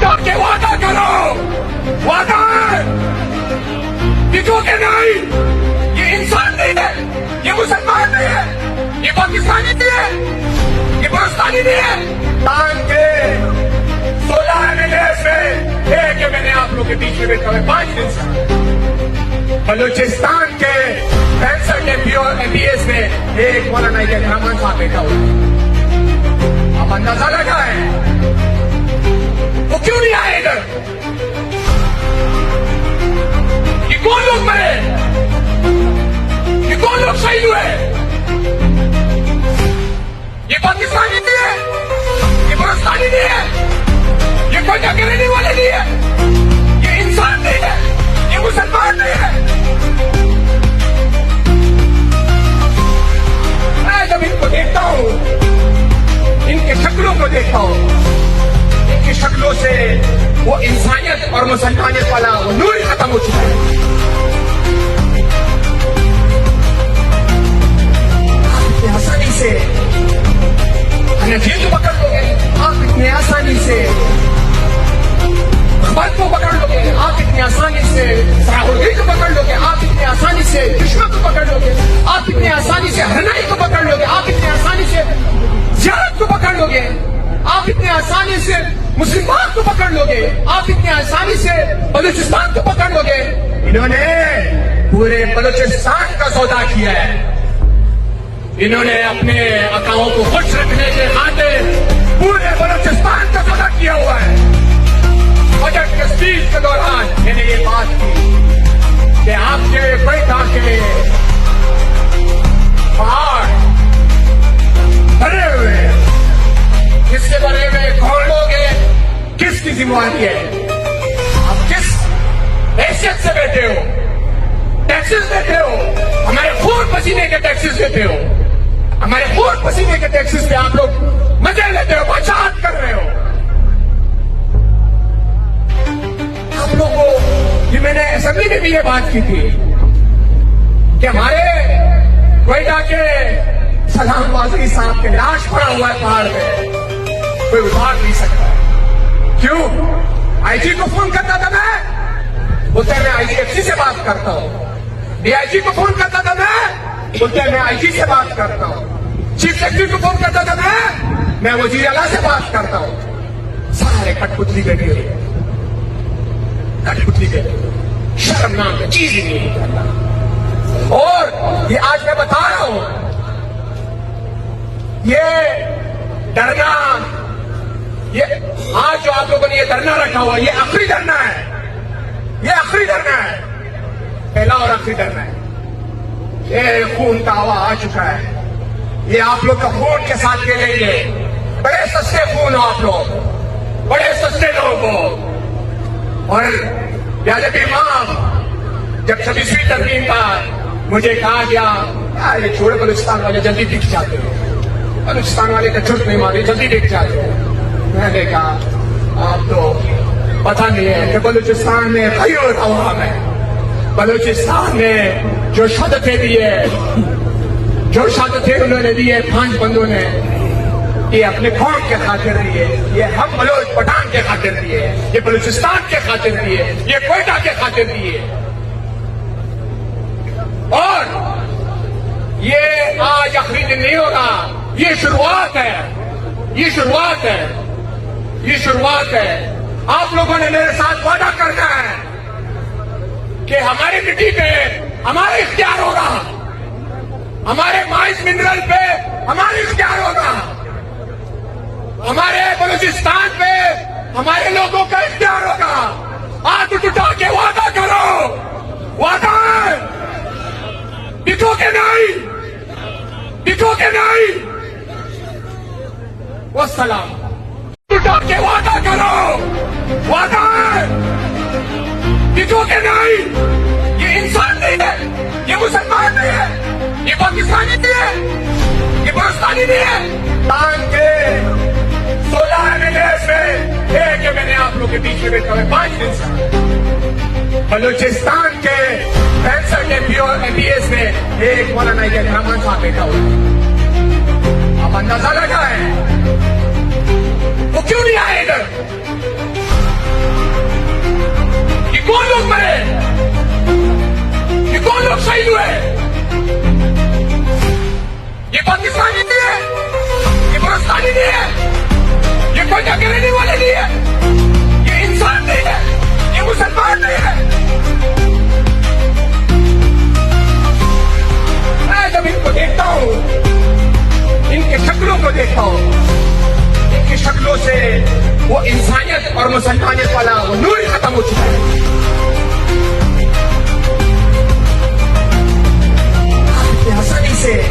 उठा के वादा करो, वादा है, दिखोगे नहीं। ये इंसान नहीं है, ये मुसलमान नहीं है, ये पाकिस्तानी नहीं है, ये बलूचिस्तानी नहीं है। पाकिस्तान के 16 MLAs में एक मैंने आप लोग के बीच में बैठा हुआ 5 दिन से। बलूचिस्तान के 65 MPs में एक मौलाना रहमान साहब बैठा हुआ। आप अंदाजा लगाएं वो क्यों नहीं आए इधर? ये कौन लोग मरे? ये कौन लोग शहीद हुए? ये पाकिस्तानी नहीं है, ये बलूचिस्तानी नहीं है, ये कोई रहने वाले नहीं है, ये इंसान नहीं है, ये मुसलमान नहीं है। मैं जब इनको देखता हूं, इनके शक्लों को देखता हूं, इनकी शक्लों से वो इंसानियत और मुसलमानियत वाला वो नूर ही खत्म हो चुका है। आप इतनी आसानी से जेल को पकड़ लोगे, आप इतनी आसानी से अखबार को पकड़ लोगे, आप इतनी आसानी से सराहुल को पकड़ लोगे, आप इतनी आसानी से दुश्मन को पकड़ लोगे, आप इतनी आसानी से हरनाई को पकड़ लोगे, आप इतनी आसानी से जियारत को पकड़ लोगे, आप इतनी आसानी से मुसलमान को पकड़ लोगे, आप इतनी आसानी से बलूचिस्तान को पकड़ लोगे। इन्होंने पूरे बलूचिस्तान का सौदा किया है। इन्होंने अपने अकाओं को खुश रखने के खातिर पूरे बलूचिस्तान का सौदा किया हुआ है। बजट के स्पीच के दौरान मैंने ये बात की कि आपके बेटा के पहाड़ भरे हुए, किससे भरे हुए, कौन लोग हैं, किसकी जिम्मेवारी है? आप किस हैसियत से बैठे हो? टैक्सेस देते हो, हमारे खून पसीने के टैक्सेस देते हो, हमारे खून पसीने के टैक्सेस पे आप लोग मजे लेते हो, बचात कर रहे हो। आप लोगों को ये मैंने असेंबली में भी ये बात की थी कि हमारे क्वेटा के सलाम वाजरी साहब के लाश पड़ा हुआ है पहाड़ में, कोई उतार नहीं सकता। क्यों? आईजी को फोन करता था मैं, बोलते मैं IGFC से बात करता हूँ। DIG को फोन करता था मैं, बोलते मैं IG से बात करता हूँ। चीफ सेक्रेटरी को फोन करता था मैं वजीर आला से बात करता हूँ। सारे कठपुतली बैठे हुए, कठपुतली बैठे हुए, शर्मनाक चीज ही नहीं करता। और ये आज मैं बता रहा हूं, ये डरना, ये आज जो आप लोगों ने ये धरना रखा हुआ, ये आखिरी धरना है, ये आखिरी धरना है, पहला और आखिरी धरना है। ये खून का हवा आ चुका है, ये आप लोग का खून के साथ खेलेंगे। बड़े सस्ते खून हो आप लोग, बड़े सस्ते लोग हो। और याद इमाम जब 26वीं तरमीम का मुझे कहा गया, ये छोड़े बलूचिस्तान वाले जल्दी दिख जाते हो, बलूचिस्तान वाले का झूठ नहीं मारे, जल्दी दिख जाते हो। मैंने कहा आप तो पता नहीं है कि बलूचिस्तान में खैर अवाम है, बलूचिस्तान में जो शहादतें दी है, जो शहादतें उन्होंने दी है 5 बंदों ने, ये अपने कौम के खातिर दिए, ये हम बलोच पठान के खातिर दिए, ये बलूचिस्तान के खातिर दिए, ये क्वेटा के खातिर दिए। और ये आज आखिरी दिन नहीं होगा, ये शुरुआत है, ये शुरुआत है, ये शुरुआत है। आप लोगों ने मेरे साथ वादा करना है कि हमारी मिट्टी पे हमारा इख्तियार होगा, हमारे माइस मिनरल पे हमारा इख्तियार होगा, हमारे बलूचिस्तान पे हमारे लोगों का इख्तियार होगा। हाथ उठा के वादा करो, वादा है, दिखोगे नहीं, दिखोगे नहीं। वस्सलाम। उठा के वादा करो, वादा है, दिखोगे नहीं। ये इंसान नहीं है, ये मुसलमान नहीं है, ये पाकिस्तानी नहीं है, ये बलूचिस्तानी नहीं है। पाकिस्तान के 16 MLAs में एक मैंने आप लोग के बीच में बैठा हुआ 5 दिन से। बलूचिस्तान के 65 MPs में एक मौलाना रहमान साहब बैठा हुआ। आप अंदाजा लगाएं वो क्यों नहीं आए इधर? پاکستانی نہیں ہے, یہ بلوچستانی نہیں ہے, یہ کوئی رہنے والے نہیں ہے, یہ انسان نہیں ہے, یہ مسلمان نہیں ہے. میں جب ان کو دیکھتا ہوں, ان کے شکلوں کو دیکھتا ہوں, ان کی شکلوں سے وہ انسانیت اور مسلمانیت والا وہ نور ہی ختم ہو چکا ہے. اتنی آسانی سے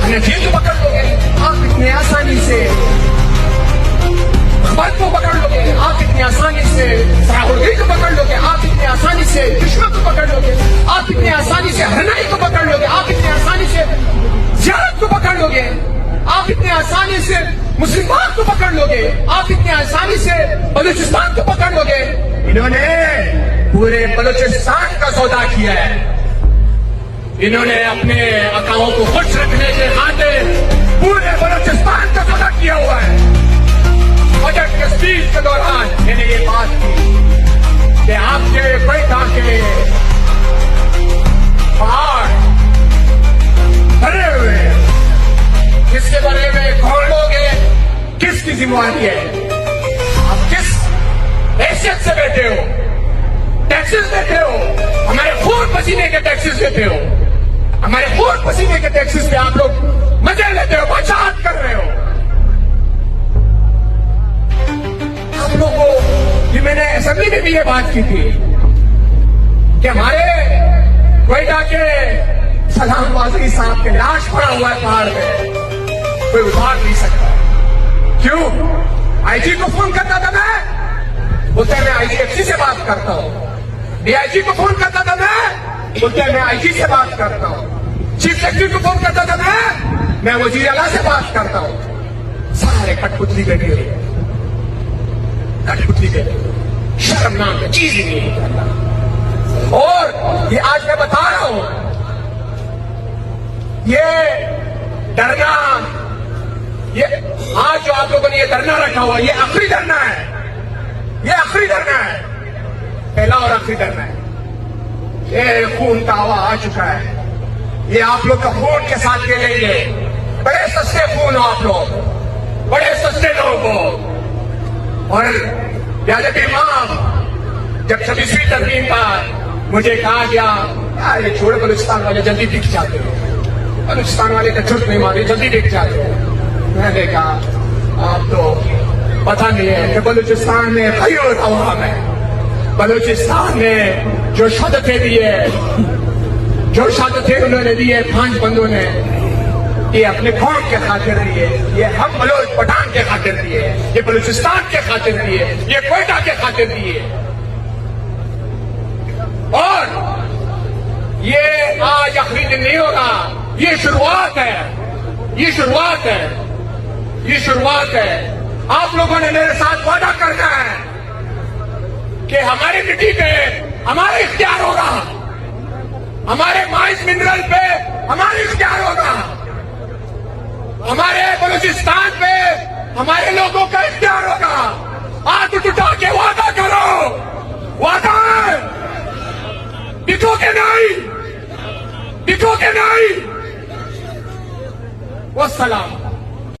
حنفیت کو پکڑ لو گے, آپ اتنی آسانی سے مرد کو پکڑ لو گے, آپ اتنی آسانی سے سراہوردی کو پکڑ لو گے, آپ اتنی آسانی سے دشمن کو پکڑ لو گے, آپ اتنی آسانی سے ہرنائی کو پکڑ لو گے, آپ اتنی آسانی سے زیارت کو پکڑ لو گے, آپ اتنی آسانی سے مسلمان کو پکڑ لو گے, آپ اتنی آسانی سے بلوچستان کو پکڑ لو گے. انہوں نے پورے بلوچستان کا سودا کیا ہے. انہوں نے اپنے اکاؤں کو خوش رکھنے کے خاطر پورے بلوچستان کا سودا کیا ہوا ہے. بجٹ کے اسپیچ کے دوران میں نے یہ بات کی کہ آپ کے کوئٹہ کے پہاڑ بھرے ہوئے, کس کے بھرے ہوئے, کون لوگ ہیں, کس کی ذمہ ہے, آپ کس حیثیت سے بیٹھے ہو, ٹیکسز دیتے ہو, ہمارے خون پسینے کے ٹیکسز دیتے ہو, ہمارے خون پسینے کے ٹیکسز پہ آپ لوگ مزے لیتے ہو, بچات کر رہے ہو. آپ لوگوں کو یہ میں نے اسمبلی میں بھی یہ بات کی تھی کہ ہمارے کوئٹہ کے سلام وازری صاحب کے لاش پڑا ہوا ہے پہاڑ پہ, کوئی اٹھا نہیں سکتا. کیوں؟ آئی جی کو فون کرتا تھا میں, بولتے ہیں میں آئی جی ایف سی سے بات کرتا ہوں. ڈی آئی جی کو فون کرتا تھا میں, بولتے ہیں میں آئی جی سے بات کرتا ہوں. چیف سیکرٹری کو فون کرتا تھا میں وزیر اعلیٰ سے بات کرتا ہوں. سارے کٹ پتلی بیٹھی ہوئی ہے, کٹ پتلی بیٹھی, شرم نام کی چیز ہی نہیں کرتا. اور یہ آج میں بتا رہا ہوں, یہ ڈرنا, یہ آج جو آپ لوگوں نے یہ دھرنا رکھا ہوا, یہ آخری دھرنا ہے, یہ آخری دھرنا ہے, پہلا اور آخری دھرنا ہے. یہ خون کا ہوا آ چکا ہے, یہ آپ لوگ کا خون کے ساتھ کھیلیں گے. بڑے سستے خون ہو آپ لوگ, بڑے سستے لوگ ہو. اور یاد امام جب 26ویں ترمیم کا مجھے کہا گیا یہ چھوڑے بلوچستان والے جلدی بک جاتے ہیں, بلوچستان والے کا چرت نہیں مارے, جلدی بک جاتے ہیں. میں نے کہا آپ تو پتہ نہیں ہے کہ بلوچستان میں خیر عوام ہے, بلوچستان میں جو شہادتیں دیے, جو شہادتیں انہوں نے دیے 5 بندوں نے, یہ اپنے قوم کے خاطر دیے, یہ ہم بلوچ پٹھان کے خاطر دیے, یہ بلوچستان کے خاطر دیے, یہ کوئٹہ کے خاطر دیے. اور یہ آج آخری دن نہیں ہوگا, یہ شروعات ہے, یہ شروعات ہے, یہ شروعات ہے. آپ لوگوں نے میرے ساتھ وعدہ کرنا ہے کہ ہماری مٹی پہ ہمارا اختیار ہوگا, ہمارے مائنس منرل پہ ہمارا اختیار ہوگا, ہمارے بلوچستان پہ ہمارے لوگوں کا اختیار ہوگا. ہاتھ اٹھا کے وعدہ کرو, وعدہ ہے, بکو کے نہیں, بکو کے نہیں. والسلام.